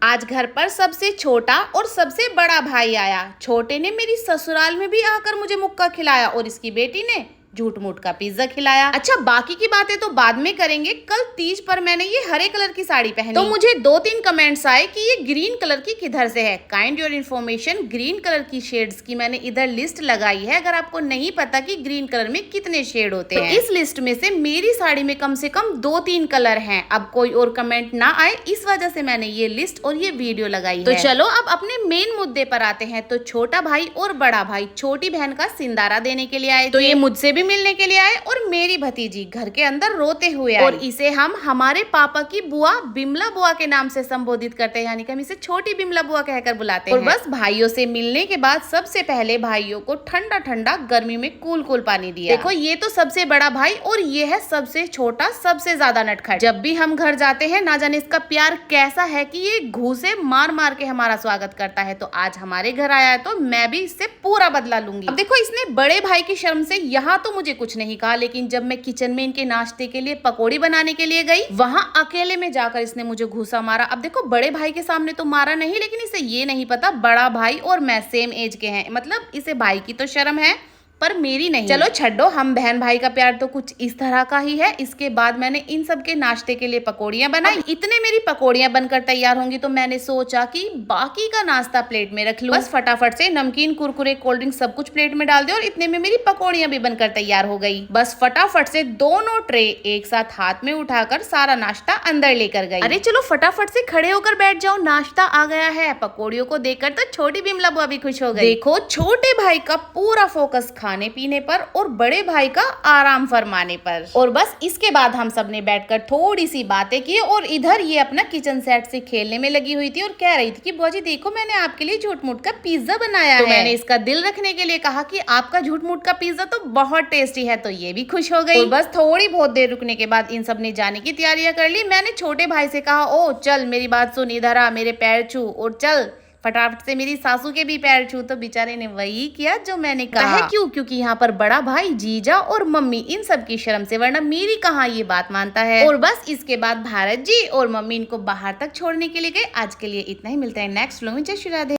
आज घर पर सबसे छोटा और सबसे बड़ा भाई आया। छोटे ने मेरी ससुराल में भी आकर मुझे मुक्का खिलाया और इसकी बेटी ने झूठ मूठ का पिज्जा खिलाया। अच्छा, बाकी की बातें तो बाद में करेंगे। कल तीज पर मैंने ये हरे कलर की साड़ी पहनी तो मुझे 2-3 कमेंट्स आए कि ये ग्रीन कलर की किधर से है। Kind your information, green colour की शेड्स की मैंने इधर लिस्ट लगाई है। अगर आपको नहीं पता कि ग्रीन कलर में कितने शेड होते हैं, इस लिस्ट में से मेरी साड़ी में कम से कम 2-3 कलर हैं। अब कोई और कमेंट ना आए, इस वजह से मैंने ये लिस्ट और ये वीडियो लगाई है। तो चलो अब अपने मेन मुद्दे पर आते हैं। तो छोटा भाई और बड़ा भाई छोटी बहन का सिंदारा देने के लिए आए। तो ये मुझसे भी मिलने के लिए आए और मेरी भतीजी घर के अंदर रोते हुए आई। और इसे हम हमारे पापा की बुआ बिमला बुआ के नाम से संबोधित करते हैं, यानी कि हम इसे छोटी बिमला बुआ कहकर बुलाते हैं। और बस भाइयों से मिलने के बाद सबसे पहले भाइयों को ठंडा ठंडा गर्मी में कूल कूल पानी दिया। देखो, ये तो सबसे बड़ा भाई और ये है सबसे छोटा, सबसे ज्यादा नटखट। जब भी हम घर जाते हैं, ना जाने इसका प्यार कैसा है कि ये घूंसे मार मार के हमारा स्वागत करता है। तो आज हमारे घर आया है तो मैं भी इससे पूरा बदला लूंगी। अब देखो, इसने बड़े भाई की शर्म से यहाँ तो मुझे कुछ नहीं कहा, लेकिन जब मैं किचन में इनके नाश्ते के लिए पकौड़ी बनाने के लिए गई, वहां अकेले में जाकर इसने मुझे घूसा मारा। अब देखो, बड़े भाई के सामने तो मारा नहीं, लेकिन इसे ये नहीं पता बड़ा भाई और मैं सेम एज के हैं। मतलब इसे भाई की तो शर्म है पर मेरी नहीं। चलो छड्डो, हम बहन भाई का प्यार तो कुछ इस तरह का ही है। इसके बाद मैंने इन सब के नाश्ते के लिए पकौड़ियां बनाई। इतने मेरी पकौड़ियां बनकर तैयार होंगी तो मैंने सोचा कि बाकी का नाश्ता प्लेट में रख लूं। बस फटाफट से नमकीन, कुरकुरे, कोल्ड ड्रिंक सब कुछ प्लेट में डाल दे और इतने में मेरी पकौड़ियां भी बनकर तैयार हो गई। बस फटाफट से दोनों ट्रे एक साथ हाथ में उठाकर सारा नाश्ता अंदर लेकर गई। अरे चलो फटाफट से खड़े होकर बैठ जाओ, नाश्ता आ गया है। पकौड़ियों को देखकर तो छोटी बिमला बुआ भी खुश हो गई। देखो, छोटे भाई का पूरा फोकस खाने पीने पर और बड़े भाई का आराम फरमाने पर। और बस इसके बाद हम सब ने बैठकर थोड़ी सी बातें की और इधर ये अपना किचन सेट से खेलने में लगी हुई थी और कह रही थी कि बुआ जी देखो, मैंने आपके लिए झूठ मूठ का पिज्जा बनाया है। मैंने इसका दिल रखने के लिए कहा कि आपका झूठ मूठ का पिज्जा तो बहुत टेस्टी है, तो ये भी खुश हो गई। और बस थोड़ी बहुत देर रुकने के बाद इन सब ने जाने की तैयारियां कर ली। मैंने छोटे भाई से कहा, ओ चल मेरी बात सुन, इधर आ, मेरे पैर छू और चल फटाफट से मेरी सासू के भी पैर छू। तो बेचारे ने वही किया जो मैंने कहा। क्यों? क्योंकि यहाँ पर बड़ा भाई, जीजा और मम्मी इन सब की शर्म से, वरना मेरी कहाँ ये बात मानता है। और बस इसके बाद भारत जी और मम्मी इनको बाहर तक छोड़ने के लिए गए। आज के लिए इतना ही, मिलता है नेक्स्ट व्लॉग में। जय श्री राधे।